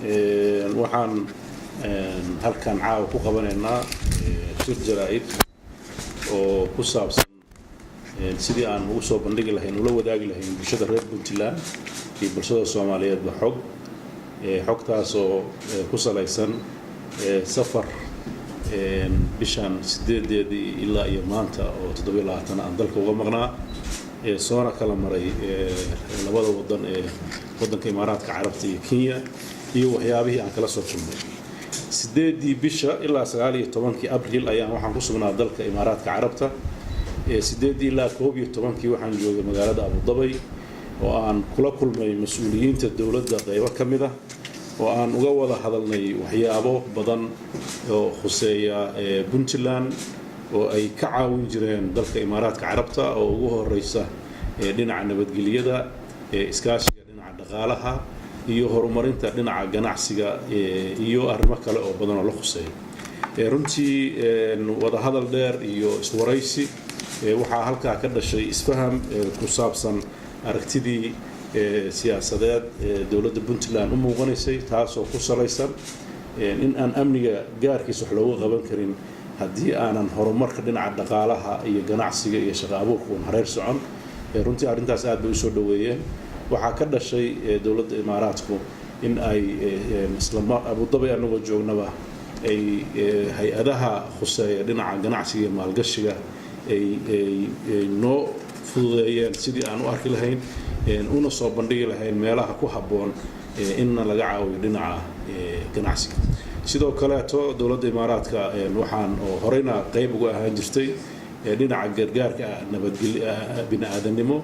waxaan halkan caawa ku qabanaynaa shir jaraa'id oo ku saabsan sidii aan ugu soo bandhigi lahayn ula wadaagi lahayn bulshada reer Puntland iyo bulshada Soomaaliyeed xogtaas oo ku salaysan safar bishan 8 ilaa iyo maanta oo 27 aan dalka uga maqnaa soona kala maray labada wadan wadanka Imaaraadka Carabta iyo Kenya iyo waxyaabihii aan kala soo kulmay 8 bisha ilaa 19 Abriil ayaan waxaan ku sugnaa dalka Imaaraadka Carabta 8 ilaa 12 waxaan joogay magaalada Abu Dhabi oo aan kula kulmay mas'uuliyiinta dawladda qaybo kamid ah oo aan uga wada hadalnay waxyaabo badan oo khuseeya Puntland oo ay ka caawin jireen dalka Imaaraadka Carabta oo ugu horeysa dhinaca nabadgelyada iskaashiga dhinaca dhaqaalaha iyo horumarinta dhinaca ganacsiga iyo arrimo kale oo badan oo la khuseeyo runtii wada hadal dheer iyo iswaraysi waxaa halkaa ka dhashay isfaham ku saabsan aragtidii siyaasadeed dawladda Puntland u muuqanaysay taasoo ku salaysan in aan amniga gaarkiisa wax looga qaban karin haddii aanan horumarka dhinaca dhaqaalaha iyo ganacsiga iyo shaqo abuurka uun hareer socon runtii arrintaas aad bay u soo dhaweeyeen waxaa ka dhashay dawladda Imaaraadku in ay Abu Dhabi anagoo joognaba ay hay-adaha khuseeya dhinaca ganacsiga iyo maalgashiga ay noo fududeeyeen sidii aan u arki lahayn una soo bandhigi lahayn meelaha ku habboon inna laga caawiyo dhinaca ganacsiga sidoo kaleeto dawladda Imaaraadka waxaan horeyna qayb uga ahaan jirtay dhinaca gargaarka nabadgelyo bini'aadanimo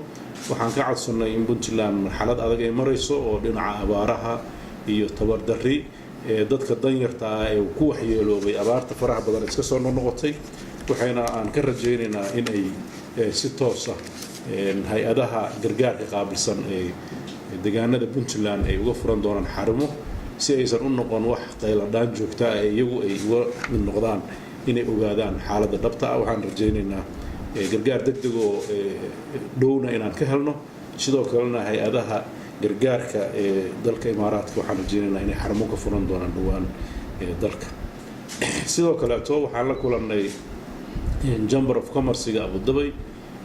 waxaan ka codsanay in Puntland marxalad adag ay marayso oo dhinaca abaaraha iyo tabardarri dadka danyarta ah ee ku waxyeeloobay abaarta faraha badan iska soo noqotay waxayna aan ka rajaynaynaa in ay si toos ah hay-adaha gargaarka qaabilsan ee deegaanada Puntland ay uga furan doonaan xarumo si aysan u noqon wax qayladaan joogta ah iyagu ay uga mid noqdaan inay ogaadaan xaaladda dhabta ah waxaan rajaynaynaa gargaar degdeg oo dhowna inaan ka helno sidoo kalena hay-adaha gargaarka ee dalka Imaaraadka waxaan rajaynaynaa inay xarumo ka furan doonaan dhawaan dalka sidoo kaleeto waxaan la kulannay Chamber of Commerce Abu Dhabi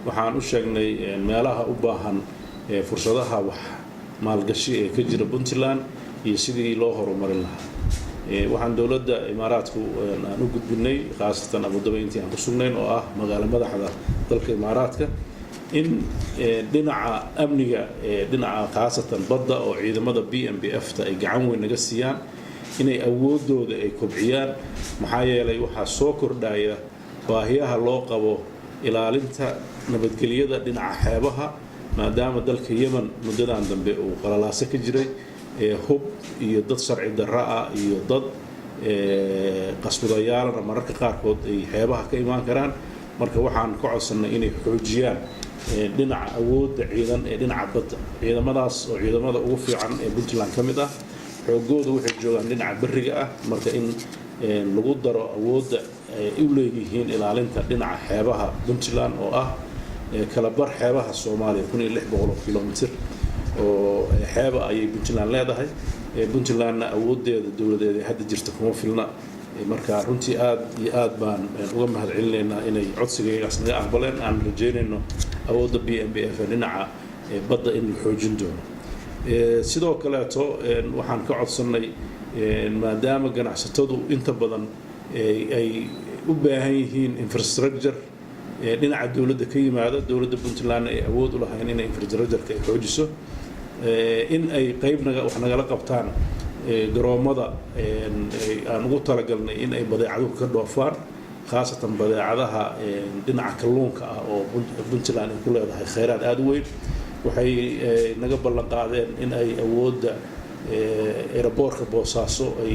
waxaan u sheegnay meelaha u baahan fursadaha wax maalgashi ee ka jira Puntland iyo sidii loo horumarin lahaa waxaan dawladda Imaaraadku aan u gudbinay khaasatan Abu Dhabi intii aan ku sugnayn oo ah magaalo madaxda dalka Imaaraadka in dhinaca amniga dhinaca khaasatan badda oo ciidamada BMPF-ta ay gacan weyn naga siiyaan inay awoodooda ay kobciyaan maxaa yeelay waxa soo kordhaya baahiyaha loo qabo ilaalinta nabadgelyada dhinaca xeebaha maadaama dalka Yemen muddadan dambe uu qalalaase ka jiray hub iyo dad sharci darro ah iyo dad qasbadayaal mararka qaarkood ay xeebaha ka imaan karaan marka waxaan ka codsanay inay xoojiyaan dhinaca awoodda ciidan ee dhinaca badda ciidamadaas oo ciidamada ugu fiican ee Puntland ka mid ah xoogooda waxay joogaan dhinaca bariga ah marka in lagu daro awoodda ay u leeyihiin ilaalinta dhinaca xeebaha Puntland oo ah kala bar xeebaha Soomaaliya 1600 kilomitir oo xeeba ay Puntland leedahay Puntlandna awoodeeda dawladeeda hadda jirta kuma filna marka runtii aad iyo aad baan uga mahadcelinaynaa inay codsigaas naga aqbaleen aan rajaynayno awoodda BMPF dhinaca badda in la xoojin doono sidoo kaleeto waxaan ka codsanay maadaama ganacsatadu inta badan ay u baahan yihiin infrastructure dhinaca dawladda ka yimaada dawladda Puntland ay awood u lahayn inay infrastructure-ka ay xoojiso in ay qaybnaga wax nagala qabtaan garoomada aan ugu talagalnay in ay badeecado ka dhoofaan khaasatan badeecadaha dhinaca kalluunka ah oo Puntland ay ku leedahay kheyraad aad u weyn waxay naga ballan qaadeen in ay awoodda airportka Boosaaso ay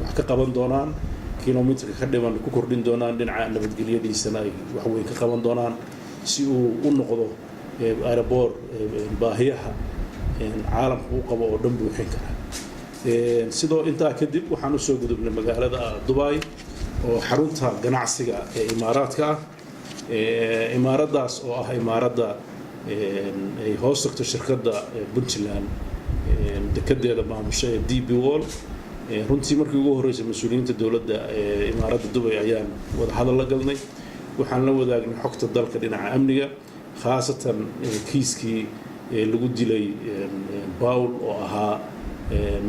wax ka qaban doonaan kilomitirka ka dhiman ku kordhin doonaan dhinaca nabadgelyadiisana ay wax weyn ka qaban doonaan si uu u noqdo airport baahiyaha caalamka u qabo oo dhan buuxin kara sidoo intaa kadib waxaan u soo gudubnay magaalada Dubai oo xarunta ganacsiga ee Imaaraadka ah imaaradaas oo ah imaaradda ay hoos tagto shirkadda Puntland dekedeeda maamusha ee DP World runtii markii ugu horeysay mas'uuliyiinta dawladda imaaradda Dubai ayaan wada hadal la galnay waxaan la wadaagnay xogta dalka dhinaca amniga khaasatan kiiskii lagu dilay Paul oo ahaa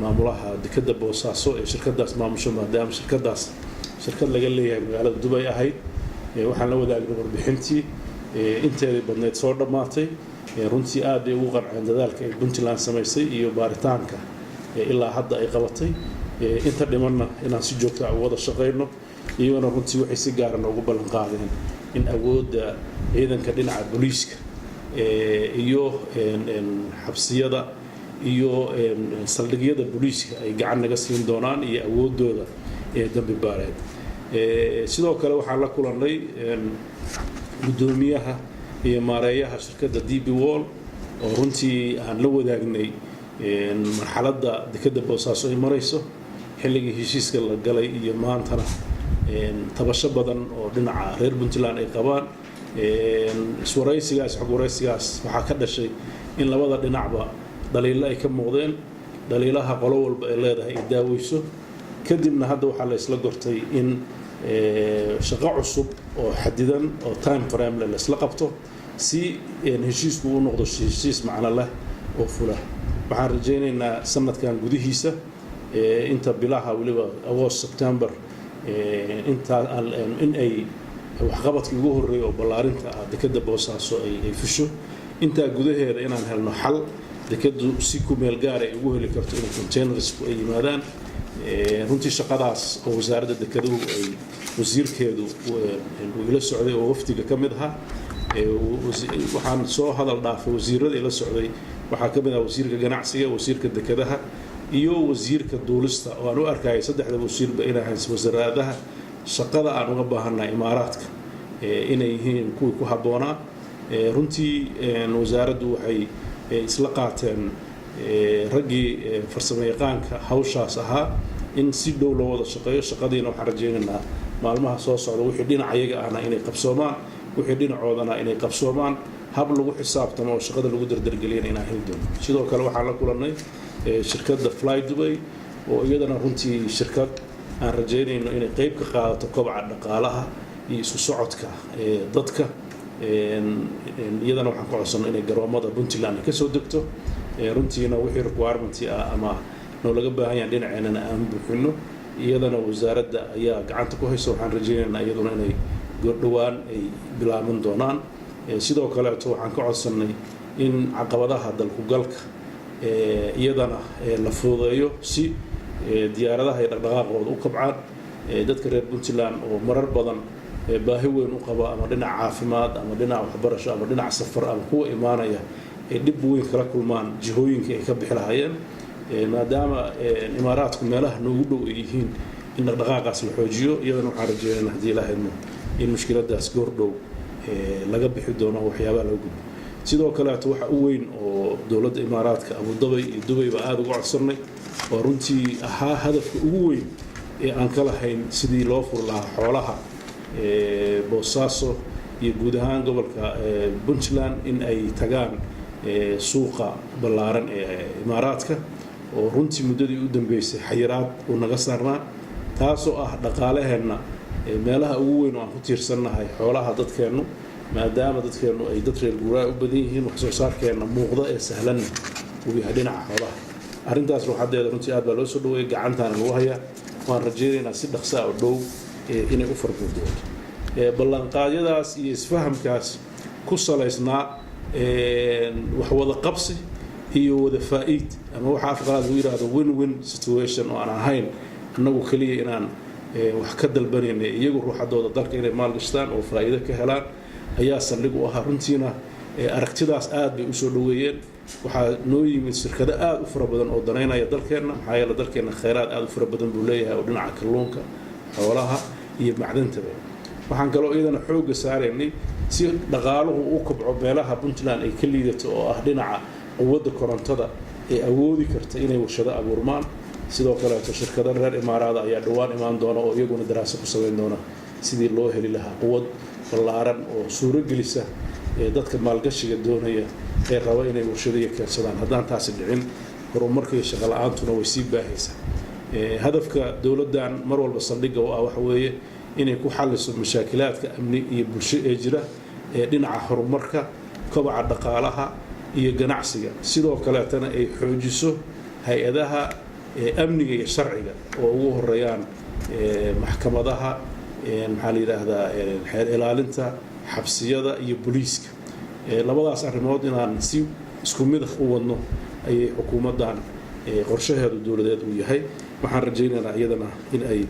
maamulaha dekeda Boosaaso ee shirkadaas maamusha maadaama shirkad laga leeyahay magaalada Dubai ahayd waxaan la wadaagnay warbixintii inteedii badneed soo dhamaatay runtii aad ay ugu qanceen dadaalka ay Puntland samaysay iyo baaritaanka ilaa hadda ay qabatay inta dhimanna inaan si joogto ah wada shaqeyno iyagana runtii waxay si gaar ah ugu ballan qaadeen in awoodda ciidanka dhinaca booliiska iyo xabsiyada iyo saldhigyada booliiska ay gacan naga siin doonaan iyo awoodooda dambi baareed sidoo kale waxaan la kulannay gudoomiyaha iyo maareeyaha shirkadda DP World oo runtii aan la wadaagnay marxaladda dekeda Boosaaso ay marayso xilligii heshiiska la galay iyo maantana tabasho badan oo dhinaca reer Puntland ay qabaan iswaraysigaas xog waraysigaas waxaa ka dhashay in labada dhinacba dhaliilo ay ka muuqdeen dhaliilaha qolo walba ay leedahay ay daaweyso kadibna hadda waxaa la isla gortay in shaqo cusub oo xadidan oo time frame la isla qabto si heshiisku uu noqdo heshiis macno leh oo fula waxaan rajaynaynaa sanadkan gudihiisa inta bilaha waliba August September in ay waxqabadkii ugu horeeyay oo ballaarinta dekeda Boosaaso ay fusho inta gudaheeda inaan helno xal dekedu si ku meel gaar ay ugu heli karto in containers ay yimaadaan runtii shaqadaas oo wasaaradda dekedu ay wasiirkeedu ila socday oo wafdiga ka mid ahaa waxaan soo hadal dhaafay wasiirada ila socday waxaa ka mid ah wasiirka ganacsiga wasiirka dekedaha iyo wasiirka duulista oo aan u arkay saddexda wasiirba inay hayso wasaaradaha shaqada aan uga baahannahay imaaraadka inay yihiin kuwii ku habboonaa runtii wasaaraddu waxay isla qaateen raggii farsamo yaqaanka hawshaas ahaa in si dhow loo wada shaqeeyo shaqadiina waxaan rajaynaynaa maalmaha soo socda wixii dhinacayaga ahna inay qabsoomaan wixii dhinacoodana inay qabsoomaan hab lagu xisaabtamo oo shaqada lagu dardargeliyana inaan heli doono sidoo kale waxaan la kulannay shirkadda Fly Dubai oo iyadana runtii shirkad aan rajaynayno inay qayb ka qaadato kobaca dhaqaalaha iyo isu socodka dadka iyadana waxaan ku codsanay inay garoomada Puntland ka soo degto runtiina wixii requirement ama noo laga baahan yahay dhinaceena aan buuxino iyadana wasaaradda ayaa gacanta ku hayso waxaan rajaynaynaa iyaduna inay dhawaan ay bilaaban doonaan sidoo kale waxaan ka codsanay in caqabadaha dalku galka iyadana la fududeeyo si diyaaradaha ay dhaqdhaqaaqooda u kabcaan dadka reer Puntland oo marar badan baahi weyn u qaba ama dhinaca caafimaad ama dhinaca waxbarasho ama dhinaca safar ama kuwa imaanaya ay dib weyn kala kulmaan jihooyinka ay ka bixi lahaayeen maadaama imaaraadku meelaha noogu dhow ay yihiin in dhaqdhaqaaqaas la xoojiyo iyadana waxaan rajaynaynaa haddii ilaahay idmo in mushkiladaas goor dhow laga bixi doono waxyaabaha laga gudbo sidoo kale waxa u weyn oo dawladda imaaraadka Abu Dhabi iyo Dubai ba aad ugu codsanay oo runtii ahaa hadafka ugu weyn ee aan ka lahayn sidii loo fur lahaa xoolaha Boosaaso iyo guud ahaan gobolka Puntland in ay tagaan suuqa ballaaran ee imaaraadka oo runtii muddadii u dambeysay xayiraad uu naga saarnaa taasoo ah dhaqaalaheena meelaha ugu weyn oo aan ku tiirsanahay xoolaha dadkeenu maadaama dadkeenu ay dad reer guuraa u badan yihiin wax soo saarkeena muuqda ee sahlan uu yahay dhinaca xoolaha arrintaas ruuxadeeda runtii aad baa loo soo dhaweeyay gacantaana lagu hayaa waan rajaynaynaa si dhaqso ah oo dhow inay u farbuudo ballanqaadyadaas iyo isfahamkaas ku salaysnaa wax wada qabsi iyo wada faa'iid ama waxa afqalaad lagu yiraahdo win-win situation oo aan ahayn annagu kaliya inaan wax ka dalbanayna iyagu ruuxadooda dalka inay maal gashtaan oo faa'iido ka helaan ayaa saldhig u ahaa runtiina aragtidaas aad bay u soo dhaweeyeen waxaa noo yimid shirkado aad u fara badan oo danaynaya dalkeenna maxaa yeelay dalkeenna khayraad aad u fara badan buu leeyahay oo dhinaca kalluunka xoolaha iyo macdantaba waxaan kaloo iyadana xoogga saaraynay si dhaqaaluhu u kobco meelaha Puntland ay ka liidato oo ah dhinaca quwadda korontada ee awoodi karta inay warshado abuurmaan sidoo kale shirkado reer imaaraada ayaa dhawaan imaan doona oo iyaguna daraasad ku sameyn doona sidii loo heli lahaa quwad ballaaran oo suuro gelisa dadka maalgashiga doonaya ee raba inay warshado keensadaan haddaan taasi dhicin horumarka iyo shaqo la'aantuna way sii baahaysaa hadafka dowladdan mar walba saldhigga u ah waxa weeye inay ku xalliso mashaakilaadka amni iyo bulsho ee jira dhinaca horumarka kobaca dhaqaalaha iyo ganacsiga sidoo kaleetana ay xoojiso hay-adaha amniga iyo sharciga oo ugu horeeyaan maxkamadaha maxaa la yidhaahdaa xeer ilaalinta xabsiyada iyo booliiska labadaas arrimood inaan si isku mid u wadno ayay xukuumaddan qorshaheedu dowladeed uu yahay waxaan rajaynaynaa iyadana in ay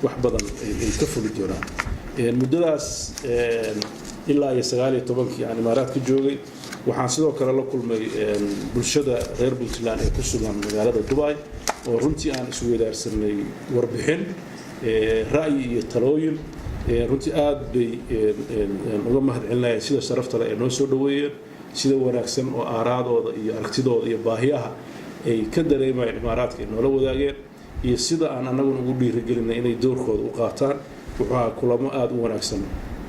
wax badan ay ka fuli doonaan muddadaas ilaa iyo 19 aan imaaraadka joogay waxaan sidoo kale la kulmay bulshada reer Puntland ee ku sugan magaalada Dubai oo runtii aan isu wadaarsanay warbixin ra'yi iyo talooyin runtii aad bay uga mahadcelinayaan sida sharafta leh ee noo soo dhaweeyeen sida wanaagsan oo aaraadooda iyo aragtidooda iyo baahiyaha ay ka dareemayaan imaaraadka noola wadaageen iyo sida aan anaguna ugu dhiirigelinay inay doorkooda u qaataan wuxuu ahaa kulamo aad u wanaagsan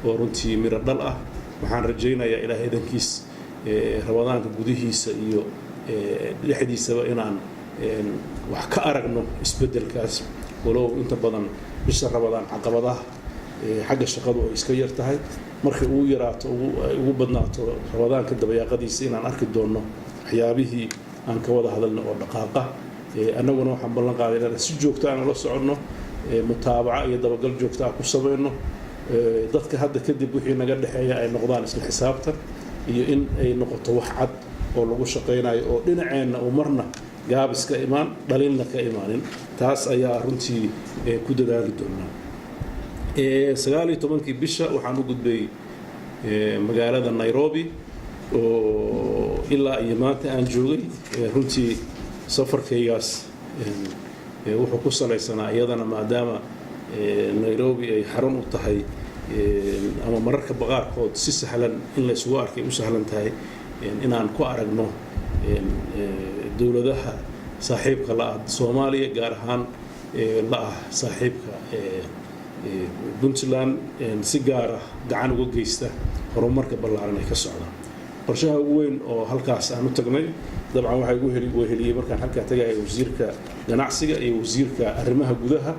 oo runtii miro dhal ah waxaan rajaynayaa ilaahay idankiis rabadaanka gudihiisa iyo dhexdiisaba inaan wax ka aragno isbedelkaas walow inta badan bisha rabadaan caqabadaha xagga shaqadu ay iska yar tahay markay ugu yaraato ugu badnaato rabadaanka dabayaaqadiisa inaan arki doonno waxyaabihii aan ka wada hadalno oo dhaqaaqa annaguna waxaan ballan qaaday inaan si joogto ah la soconno mutaabaca iyo dabagal joogto ah ku sameeyno dadka hadda kadib wixii naga dhaxeeya ay noqdaan isla xisaabtan iyo in ay noqoto wax cad oo lagu shaqeynayo oo dhinaceena oo marna gaabis ka imaan dhalinna ka imaanin taas ayaa runtii ku dadaali doonaa 19 bisha waxaan u gudbay magaalada Nairobi oo ilaa iyo maanta aan joogay runtii safarkaygaas wuxuu ku salaysanaa iyadana maadaama Nairobi ay xarun u tahay ama mararka qaarkood si sahlan in la isugu arkay u sahlan tahay inaan ku aragno dowladaha saaxiibka la ah Soomaaliya gaar ahaan la ah saaxiibka Puntland si gaar ah gacan uga geysta horumarka ballaaran ay ka socdaan qorshaha ugu weyn oo halkaas aan u tagnay dabcan waxa ugu heliyay markaan halka tagay wasiirka ganacsiga iyo wasiirka arrimaha gudaha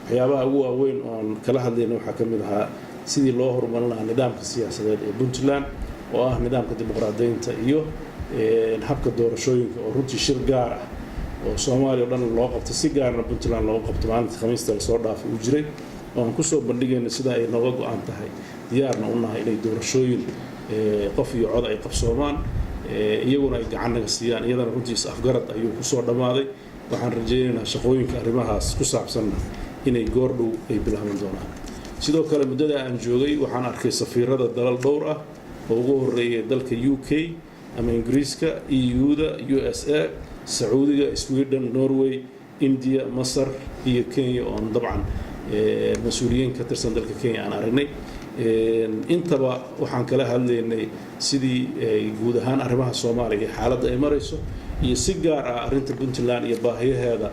waxyaabaha ugu waaweyn oo kala hadlayna waxa kamid ahaa sidii loo horumarin lahaa nidaamka siyaasadeed ee Puntland oo ah nidaamka dimuqraadiyeynta iyo habka doorashooyinka oo runtii shir gaar ah oo Soomaaliya dhan loo qabto si gaarna Puntland loo qabto maalinta Khamiista la soo dhaafay u jiray oo aan ku soo bandhigayna sida ay nooga go'an tahay diyaarna u nahay inay doorashooyin qof iyo cod ay qabsoomaan iyaguna ay gacan naga siiyaan iyadana runtii afgarad ayuu ku soo dhamaaday waxaan rajaynaynaa shaqooyinka arrimahaas ku saabsanna inay goordhow ay bilaaban doonaan sidoo kale muddada aan joogay waxaan arkay safiirada dalal dhowr ah oo ugu horeeyay dalka UK ama Ingiriiska EU-da USA Sacuudiga Sweden Norway India Masar iyo Kenya oo dabcan mas'uuliyiin ka tirsan dalka Kenya aan aragnay intaba waxaan kala hadlaynay sidii guud ahaan arrimaha Soomaaliya xaaladda ay marayso iyo si gaar ah arrinta Puntland iyo baahiyaheeda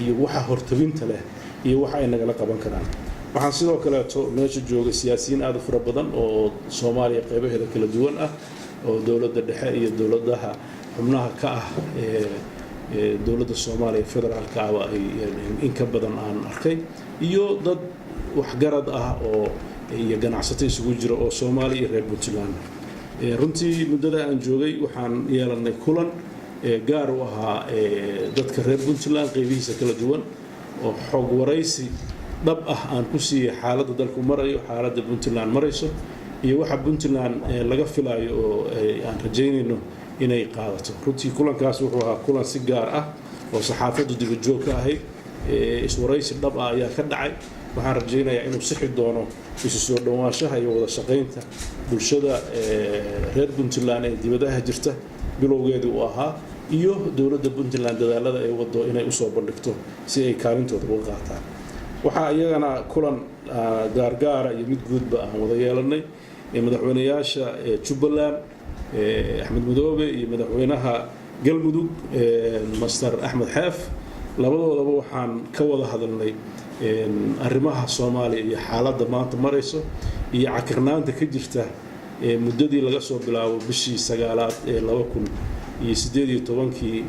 iyo waxa hortabinta leh iyo waxa ay nagala qaban karaan waxaan sidoo kale meesha joogay siyaasiyiin aad u fara badan oo Soomaaliya qaybaheeda kala duwan ah oo dawladda dhexe iyo dawladaha xubnaha ka ah dawladda Soomaaliya federaalka ah ay in ka badan aan arkay iyo dad waxgarad ah oo iyo ganacsato isugu jira oo Soomaaliya iyo reer Puntland runtii muddada aan joogay waxaan yeelanay kulan gaar u ahaa dadka reer Puntland qaybihiisa kala duwan oo xog waraysi dhab ah aan ku siiyay xaaladda dalku marayo xaaladda Puntland marayso iyo waxa Puntland laga filayo oo aan rajaynayno inay qaadato runtii kulankaas wuxuu ahaa kulan si gaar ah oo saxaafaddu dib u joog ka ahayd iswaraysi dhab ah ayaa ka dhacay waxaan rajaynayaa inuu sixi doono isu soo dhawaanshaha iyo wada shaqaynta bulshada reer Puntland ee dibadaha jirta bilowgeedii uu ahaa iyo dawladda Puntland dadaalada ay wado inay u soo bandhigto si ay kaalintooda uga qaataan waxa iyagana kulan gaargaar iyo mid guudba aan wada yeelanay madaxweynayaasha Jubbaland Axmed Madoobe iyo madaxweynaha Galmudug Master Axmed Xaaf labadoodaba waxaan ka wada hadalnay arrimaha Soomaaliya iyo xaaladda maanta marayso iyo cakirnaanta ka jirta muddadii laga soo bilaabo bishii 9 ee 2018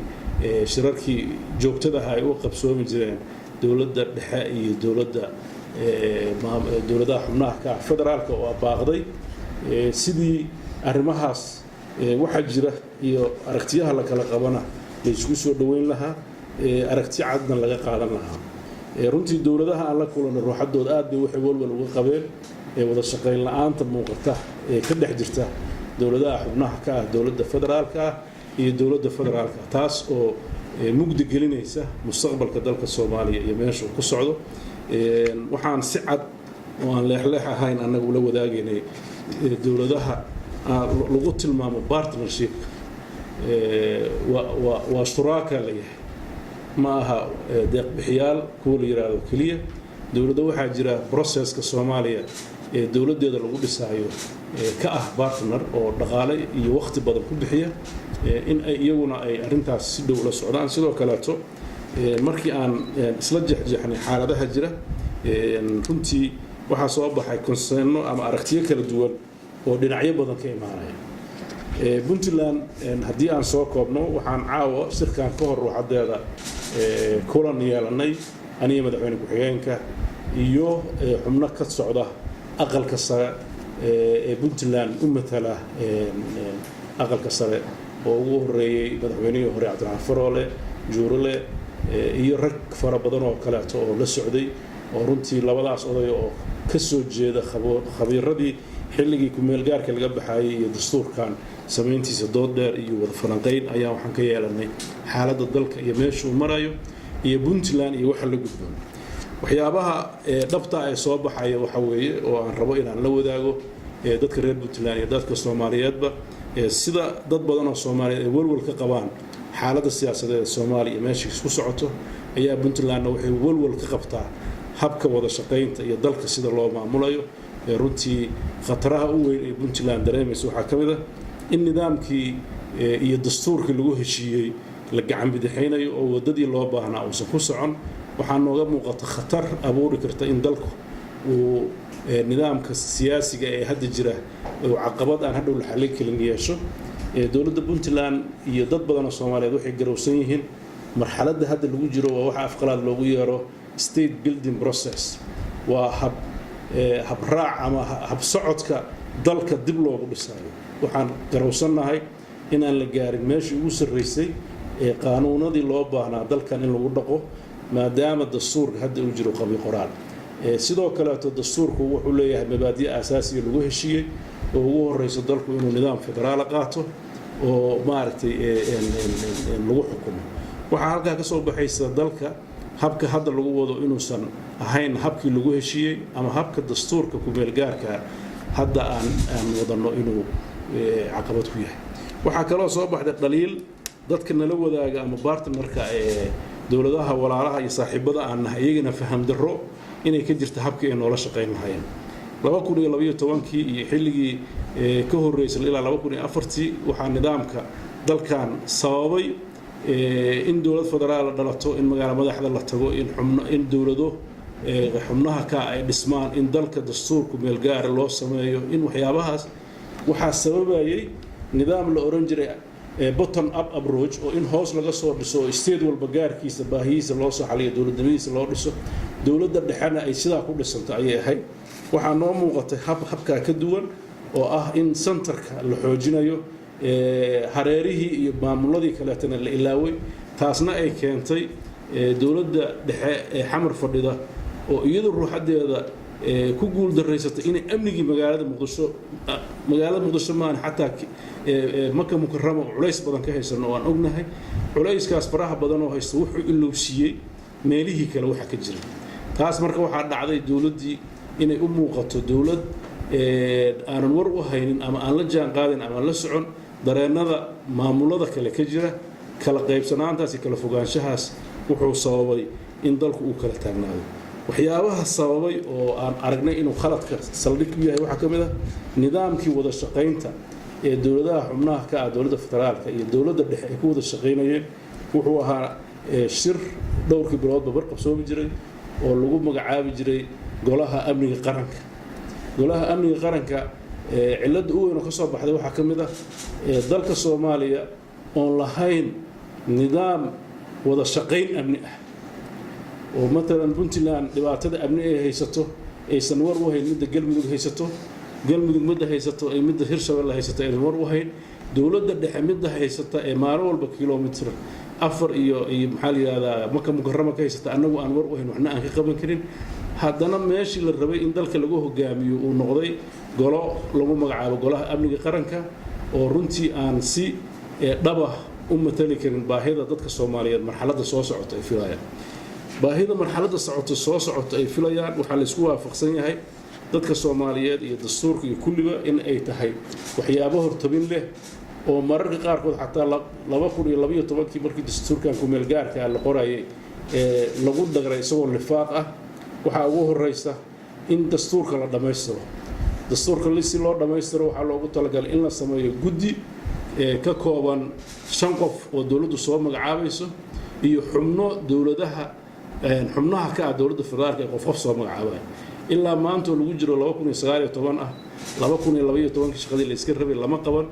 shirarkii joogtada ah ay u qabsoomi jireen dowladda dhexe iyo dowladaha xubnaha ka ah federaalka oo baaqday sidii arrimahaas waxa jira iyo aragtiyaha la kala qabana la isku soo dhaweyn lahaa aragti cadna laga qaadan lahaa runtii dowladaha aan la kulanay ruuxadooda aad bay waxay walwal uga qabeen wada shaqayn la'aanta muuqata ee ka dhex jirta dowladaha xubnaha ka ah dowladda federaalka ah iyo dowladda federaalka taas oo mugdi gelinaysa mustaqbalka dalka Soomaaliya iyo meesha uu ku socdo waxaan si cad oo aan leexleex ahayn anagu la wadaagaynay dowladaha lagu tilmaamo partnership waa shuraaka la yahay ma aha deeq bixiyaal kuwa la yiraahdo kaliya dowladda waxaa jira processka Soomaaliya ee dowladeeda lagu dhisaayo ka ah partner oo dhaqaale iyo waqti badan ku bixiya in ay iyaguna ay arintaas si dhow la socdaan sidoo kaleeto markii aan isla jeexjeexnay xaaladaha jira runtii waxa soo baxay konseeno ama aragtiyo kala duwan oo dhinacyo badan ka imaanaya Puntland haddii aan soo koobno waxaan caawa shirkan ka hor ruuxadeeda kulan yeelanay aniga madaxweyne ku-xigeenka iyo xubno ka socda aqalka sare ee Puntland u matala aqalka sare oo ugu horeeyay madaxweynihii hore Cabdiraxmaan Faroole Juurale iyo rag fara badan oo kale oo la socday oo runtii labadaas oday oo ka soo jeeda khabiiradii xilligii ku meel gaarka laga baxayay iyo dastuurkan sameyntiisa dood dheer iyo wada falanqeyn ayaa waxaan ka yeelanay xaaladda dalka iyo meesha uu marayo iyo Puntland iyo waxa la gudboon waxyaabaha dhabta ay soo baxaya waxa weeye oo aan rabo inaan la wadaago dadka reer Puntland iyo dadka Soomaaliyeedba sida dad badan oo Soomaaliyeed ay walwal ka qabaan xaaladda siyaasadeed ee Soomaaliya meesha isku socoto ayaa Puntland waxay walwal ka qabtaa habka wada shaqeynta iyo dalka sida loo maamulayo runtii khataraha u weyn ee Puntland dareemayso waxa kamid ah in nidaamkii iyo dastuurkii lagu heshiiyay la gacan bidixeynayo oo wadadii loo baahnaa uusan ku socon waxaa nooga muuqata khatar abuuri karta in dalku uu nidaamka siyaasiga ee hadda jira oo caqabad aan hadhow la xalin karin yeesho dowladda Puntland iyo dad badan oo Soomaaliyeed waxay garowsan yihiin marxaladda hadda lagu jiro waa waxa afqalaad loogu yeero state building process waa hab raac ama hab socodka dalka dib loogu dhisayo waxaan garowsanahay in aan la gaarin meeshii ugu sareysay ee qaanuunadii loo baahnaa dalkan in lagu dhaqo maadaama dastuurka hadda uu jiro qabi qoraal sidoo kale dastuurku wuxuu leeyahay mabaadi'o asaasiga lagu heshiiyay oo ugu horeyso dalku inuu nidaam federaal qaato oo maaragtay lagu xukumo waxa halka ka soo baxaysa dalka habka hadda lagu wado inuusan ahayn habkii lagu heshiiyay ama habka dastuurka ku meel gaarka hadda aan wadano inuu caqabad ku yahay waxa kale oo soo baxday dhaliil dadka nala wadaaga ama partnerka dowladaha walaalaha iyo saaxiibada aan nahay iyagana faham darro inay ka jirto habkii ay noola shaqeyn lahaayeen 2012 iyo xilligii ka horeysay ilaa 2004 waxa nidaamka dalkan sababay in dowlad federaal dhalato in magaala madaxda la tago in dowlado xubnaha ka ay dhismaan in dalka dastuurku meel gaar loo sameeyo in waxyaabahaas waxa sababayay nidaam la oran jiray bottom up approach oo in hoos laga soo dhiso state walba gaarkiisa baahiyiisa loo soo xaliyo dowladnimadiisa loo dhiso dowladda dhexana ay sidaa ku dhisanto ayay ahayd waxaa noo muuqatay habka ka duwan oo ah in centerka la xoojinayo hareerihii iyo maamuladii kaleetana la ilaaway taasna ay keentay dowladda dhexe ee xamar fadhida oo iyadu ruuxadeeda ku guul dareysatay inay amnigii magaalada Muqdisho maan xataa Makka Mukarrama culays badan ka haysano oo aan ognahay culayskaas faraha badan oo haysto wuxuu ilowsiiyay meelihii kale waxa ka jira taas marka waxa dhacday dowladii inay u muuqato dowlad aanan war u haynin ama aan la jaan qaadin ama la socon dareenada maamulada kale ka jira kala qaybsanaantaas iyo kala fogaanshahaas wuxuu sababay in dalku uu kala taagnaado waxyaabaha sababay oo aan aragnay inuu khaladka saldhig u yahay waxa kamid ah nidaamkii wada shaqeynta ee dowladaha xubnaha ka ah dowladda federaalka iyo dowladda dhexe ay ku wada shaqeynayeen wuxuu ahaa shir dhowrkii biloodba barqabsoomi jiray oo lagu magacaabi jiray golaha amniga qaranka cilada u weyn oo ka soo baxday waxa kamid ah dalka Soomaaliya oon lahayn nidaam wada shaqayn amni ah oo matalan Puntland dhibaatada amni ay haysato aysan war u hayn midda galmudug haysato midda haysato ay midda Hirshabelle haysato ay war u hayn dawladda dhexe midda haysata ee maalin walba kiiloomitir 4 iyo maxaa la yiraahdaa Maka Mukarrama ka haysata anagu aan war u hayn waxna aan ka qaban karin haddana meeshii la rabay in dalka lagu hogaamiyo uu noqday golo lagu magacaabo golaha amniga qaranka oo runtii aan si dhaba u matali karin baahida dadka Soomaaliyeed marxaladda soo socota ay filayaan baahida marxaladda soo socota ay filayaan waxa la isku waafaqsan yahay dadka Soomaaliyeed iyo dastuurka iyo kulliba in ay tahay waxyaabo hortabin leh oo mararka qaarkood xataa 2012 markii dastuurkan ku meel gaarka la qorayay lagu dagray isagoo lifaaq ah waxa ugu horeysa in dastuurka la dhameystiro dastuurka si loo dhameystiro waxa loogu talagalay in la sameeyo guddi ka kooban 5 qof oo dawladdu soo magacaabayso iyo xubno dawladaha xubnaha ka ah dawladda federaalka ee qof soo magacaabay ilaa maanta lagu jiro 2019 ah 2012 shaqadii la iska rabay lama qaban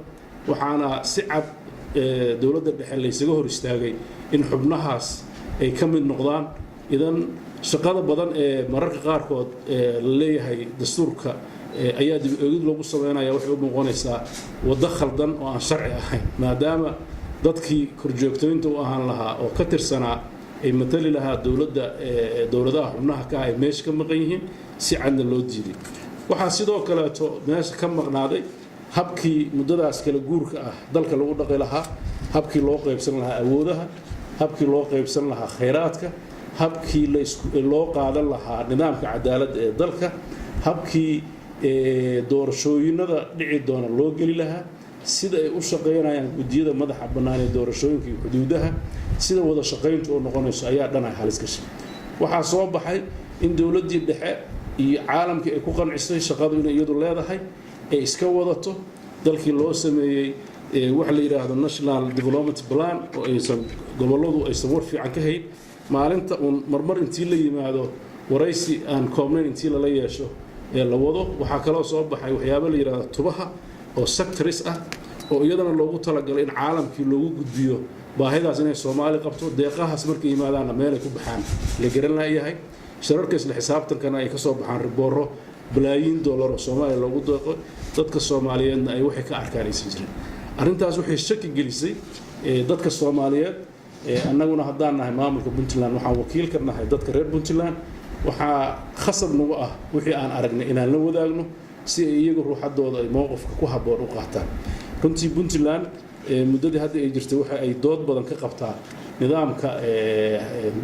waxaana si cad dawladda dhexe la isaga hor istaagay in xubnahaas ay ka mid noqdaan idan shaqada badan ee mararka qaarkood la leeyahay dastuurka ayaa dib u eegid lagu sameeynaya waxay u noqonaysaa wada khaldan oo aan sharci ahayn maadaama dadkii korjoogtooyinta u ahaan lahaa oo ka tirsanaa ay matali lahaa dawladaha xubnaha ka ay meesha ka maqan yihiin si cadna loo diiday waxaa sidoo kaleeto meesha ka maqnaaday habkii muddadaas kala guurka ah dalka lagu dhaqi lahaa habkii loo qaybsan lahaa awoodaha habkii loo qaybsan lahaa khayraadka habkii loo qaadan lahaa nidaamka cadaaladda ee dalka habkii doorashooyinada dhici doona loo geli lahaa sida ay u shaqeynayaan gudiyada madaxa bannaan ee doorashooyinka iyo xuduudaha sida wada shaqeyntu oo noqonayso ayaa dhan ay halis gashay waxaa soo baxay in dawladdii dhexe iyo caalamkii ay ku qancisay shaqadu inay iyadu leedahay ay iska wadato dalkii loo sameeyey waxa la yiraahdo National Development Plan oo aysan goboladu aysan war fiican ka hayn maalinta marmar intii la yimaado waraysi aan koobnayn intii la yeesho la wado waxa kale oo soo baxay waxyaabo la yiraahdo tubaha oo sectors ah oo iyadana loogu talagalay in caalamkii loogu gudbiyo baahidaas inay Soomaali qabto deeqahaas markay yimaadaan meel ay ku baxaan la garan lahayahay shirarka isla xisaabtankana ay ka soo baxaan ribooro bilaayin dollar oo Soomaaliya loogu deeqo dadka Soomaaliyeedna ay waxay ka arkaan aysan jirin arrintaas waxay shaki gelisay dadka Soomaaliyeed annaguna haddaan nahay maamulka Puntland waxaan wakiil ka nahay dadka reer Puntland waxaa khasab nagu ah wixii aan aragnay inaan la wadaagno si ay iyagu ruuxadooda ay mowqifka ku habboon u qaataan runtii Puntland muddadii hadda ay jirtay waxa ay dood badan ka qabtaa nidaamka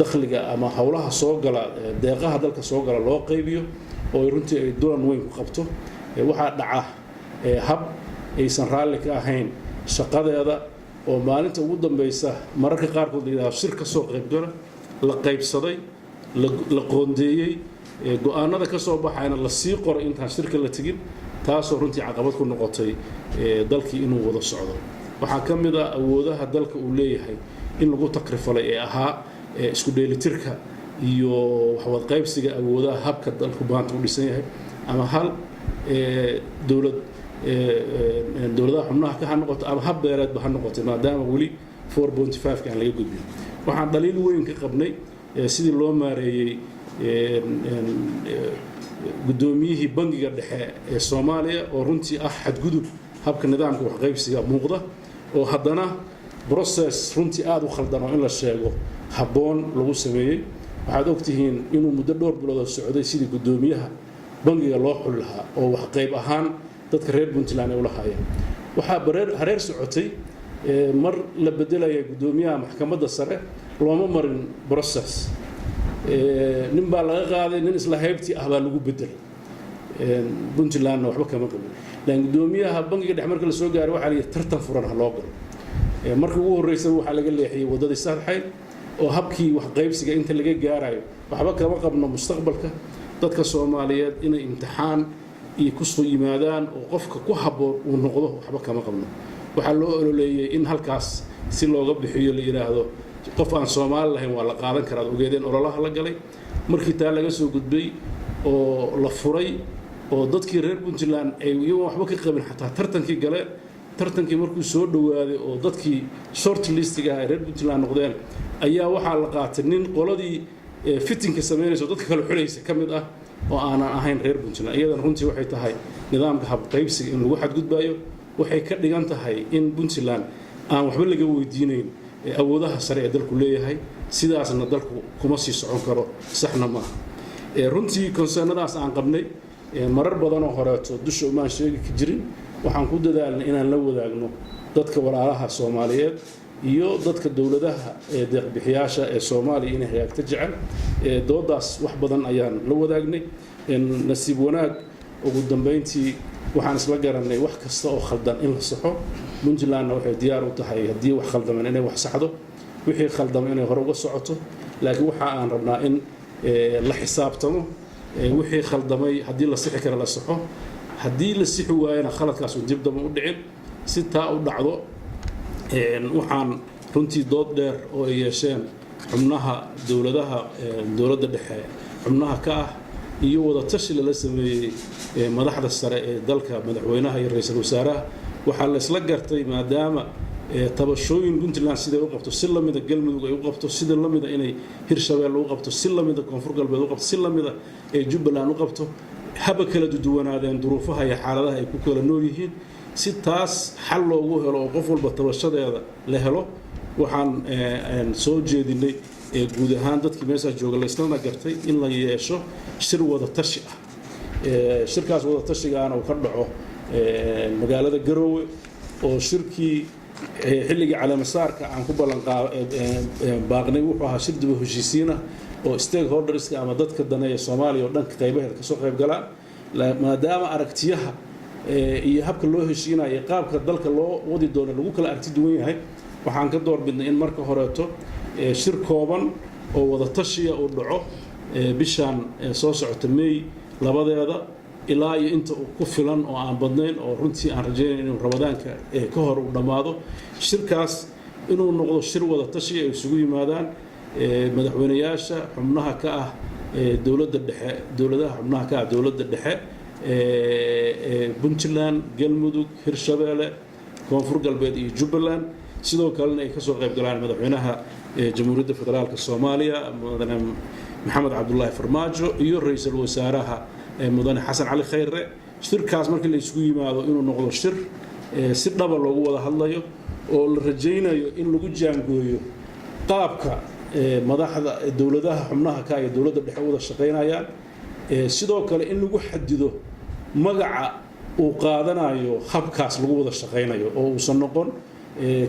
dakhliga ama hawlaha soo gala deeqaha dalka soo gala loo qaybiyo oo runtii ay dulan weyn ku qabto waxaa dhaca hab aysan raalli ka ahayn shaqadeeda oo maalinta ugu dambaysa mararka qaarkood la yiraahdo shir ka soo qaybgala la qaybsaday la qoondeeyay go'aanada ka soo baxayna la sii qoray intaan shirka la tagin taasoo runtii caqabad ku noqotay dalkii inuu wada socdo waxaa ka mid ah awoodaha dalka uu leeyahay in lagu takrifalay ee ahaa isku dheelitirka iyo waxwad qaybsiga awoodaha habka dalku maanta u dhisan yahay ama hal dawladaha xubnaha ka noqoto ama hab beeleedba ha noqotay maadaama weli 4.5 aan laga gudbin waxaan dhaliil weyn ka qabnay sidii loo maareeyay gudoomiyihii bangiga dhexe ee Soomaaliya oo runtii ah xadgudub habka nidaamka wax qaybsiga muuqda oo haddana process runtii aad u khaldan oo in la sheego habboon lagu sameeyay waxaad ogtihiin inuu muddo dhowr bilood socday sidii gudoomiyaha bangiga loo xul lahaa oo wax qayb ahaan dadka reer Puntland ay u lahaayeen waxa hareer socotay mar la bedelaya gudoomiyaha maxkamadda sare looma marin process nin baa laga qaaday nin isla haybtii ah baa lagu bedelay Puntland waxba kama qabin laakiin gudoomiyaha bangiga dhexe marka la soo gaaray waxa la tartan furan ha loo galo markii ugu horeysay waxa laga leexiyay wadadii saxayd oo habkii wax qaybsiga inta laga gaarayo waxba kama qabno mustaqbalka dadka Soomaaliyeed inay imtixaan iyo ku soo yimaadaan oo qofka ku habboon uu noqdo waxba kama qabno waxa loo ololeeyay in halkaas si looga bixiyo la yiraahdo qof aan Soomaali lahayn waa la qaadan karaa ogeedeen ololaha la galay markii taa laga soo gudbay oo la furay oo dadkii reer Puntland ay iyagoo waxba ka qabin xataa tartankii galeen tartankii markuu soo dhawaaday oo dadkii short listiga ah reer Puntland noqdeen ayaa waxaa la qaatay nin qoladii fittingka sameynayso dadka kale xulaysa ka mid ah oo aanan ahayn reer Puntland iyadana runtii waxay tahay nidaamka hab qaybsiga in lagu xadgudbayo waxay ka dhigan tahay in Puntland aan waxba laga weydiinayn awoodaha sare ee dalku leeyahay sidaasna dalku kuma sii socon karo saxna ma runtii concernadaas aan qabnay marar badan oo horeeto dusha uma sheegi jirin waxaan ku dadaalnay inaan la wadaagno dadka walaalaha Soomaaliyeed iyo dadka dawladaha deeq bixiyaasha ee Soomaaliya inay hagaagta jecel doodaas wax badan ayaan la wadaagnay nasiib wanaag ugu dambeyntii waxaan isla garanay wax kasta oo khaldan in la saxo Puntlandna waxay diyaar u tahay haddii wax khaldaman inay wax saxdo wixii khaldamay inay hore uga socoto laakiin waxa aan rabnaa in la xisaabtamo wixii khaldamay haddii la sixi karo la saxo haddii la sixi waayana khaladkaas uu dib daba u dhicin si taa u dhacdo waxaan runtii dood dheer oo ay yeesheen xubnaha dowladda dhexe xubnaha ka ah iyo wada tashi la sameeyay madaxda sare ee dalka madaxweynaha iyo ra'iisul wasaaraha waxaa la isla gartay maadaama tabashooyin Puntland sida uu qabto si la mid ah Galmudug ay u qabto sida la mid ah inay Hirshabelle u qabto si la mid ah Koonfur Galbeed u qabto si la mid ah ee Jubbaland u qabto haba kala duwanaadeen duruufaha iyo xaaladaha ay ku kala nool yihiin si taas xal loogu helo oo qof walba tabashadeeda la helo waxaan soo jeedinay guud ahaan dadkii meesha jooga la isla gartay in la yeesho shir wada tashi ah shirkaas wada tashigaana uu ka dhaco magaalada Garowe oo shirkii xilliga calaamasaarka aan ku ballan baaqnay wuxuu ahaa shir dib u heshiisiin oo stakeholderska ama dadka daneeya Soomaaliya oo dhanka qaybaheeda ka soo qayb galaan maadaama aragtiyaha iyo habka loo heshiinayo qaabka dalka loo wadi doono lagu kala aragti duwan yahay waxaan ka doorbidnay in marka horeeto shir kooban oo wada tashiya uu dhaco bishan soo socota May labadeeda ilaa iyo inta ku filan oo aan badnayn oo runtii aan rajeynay inuu Ramadaanka ka hor u dhamaado shirkaas inuu noqdo shir wada tashi ay isugu yimaadaan madaxweynayaasha xubnaha ka ah dawladda dhexe dawladaha xubnaha ka ah dawladda dhexe Puntland Galmudug Hirshabelle Koonfur Galbeed iyo Jubbaland sidoo kalena ay ka soo qayb galaan madaxweynaha Jamhuuriyadda Federaalka Soomaaliya mudane Maxamed Cabdullaahi Farmaajo iyo ra'iisul wasaaraha mudane Xasan Cali Khayre shirkaas markii la isugu yimaado inuu noqdo shir si dhaba loogu wada hadlayo oo la rajaynayo in lagu jaangooyo qaabka madaxda dawladaha xubnaha ka iyo dawladda dhexe wada shaqeynayaan sidoo kale in lagu xadido magaca uu qaadanayo habkaas lagu wada shaqeynayo oo uusan noqon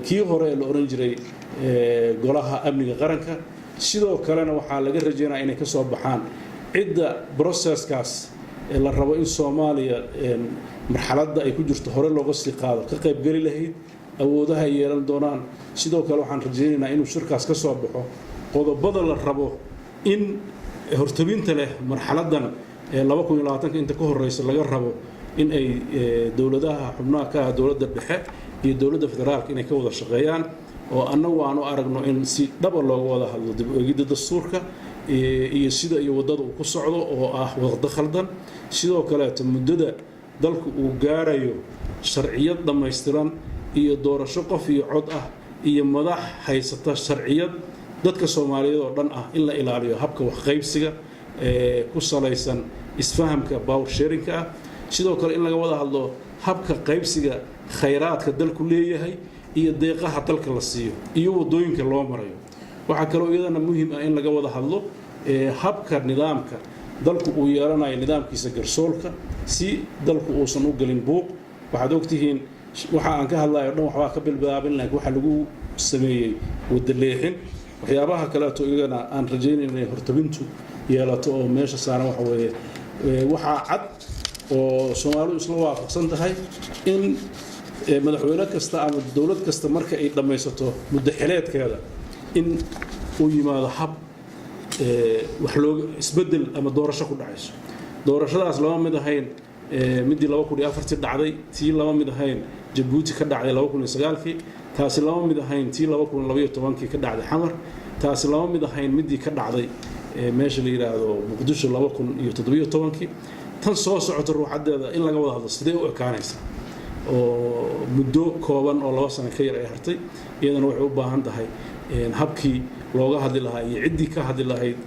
kii hore la oran jiray golaha amniga qaranka sidoo kalena waxaa laga rajaynayaa inay ka soo baxaan cidda processkaas la rabo in Soomaaliya marxaladda ay ku jirto hore looga sii qaado ka qayb gali lahayd awoodaha ay yeelan doonaan sidoo kale waxaan rajaynaynaa inuu shirkaas ka soo baxo qodobada la rabo in hortabinta leh marxaladdan 2020 inta ka horeysa laga rabo in ay dawladaha xubnaha ka ah dawladda dhexe iyo dawladda federaalka inay ka wada shaqeeyaan oo annagu aan u aragno in si dhab ah looga wada hadlo dib u eegidda dastuurka iyo sida iyo wadada uu ku socdo oo ah waqti khaldan sidoo kale muddada dalku uu gaarayo sharciyad dhameystiran iyo doorasho qof iyo cod ah iyo madax haysata sharciyad dadka Soomaaliyeed oo dhan ah in la ilaaliyo habka wax qaybsiga ku salaysan isfahamka power sharing ah sidoo kale in laga wada hadlo habka qaybsiga khayraadka dalku leeyahay iyo deeqaha dalka la siiyo iyo wadooyinka loo marayo waxa kale oo iyadana muhiim ah in laga wada hadlo habka nidaamka dalku uu yeelanayo nidaamkiisa garsoorka si dalku uusan u galin buuq waxaad ogtihiin waxa aan ka hadlayo dhan waxba ka bilbilaabin laakiin waxa lagu sameeyay wada leexin waxyaabaha kale oo iyagana aan rajaynaynay hortabintu yeelato oo meesha saaran waxa weeye waxa cad oo Soomaalidu isla waafaqsan tahay in madaxweyne kasta ama dawlad kasta marka ay dhameysato muddo xileedkeeda in uu yimaado hab wax loo isbedel ama doorasho ku dhacayso doorashadaas lama mid ahayn midii 2004 dhacday tii lama mid ahayn Djibouti ka dhacday 2009 taasi lama mid ahayn tii 2012 ka dhacday Xamar taasi lama mid ahayn midii ka dhacday meesha la yiraahdo Muqdisho 2017 tan soo socota ruuxadeeda in laga wada hadlo sidee u ekaanaysa oo muddo kooban oo 2 sano ka yar ay hartay iyadana waxay u baahan tahay habkii looga hadli lahaa iyo ciddii ka hadli lahayd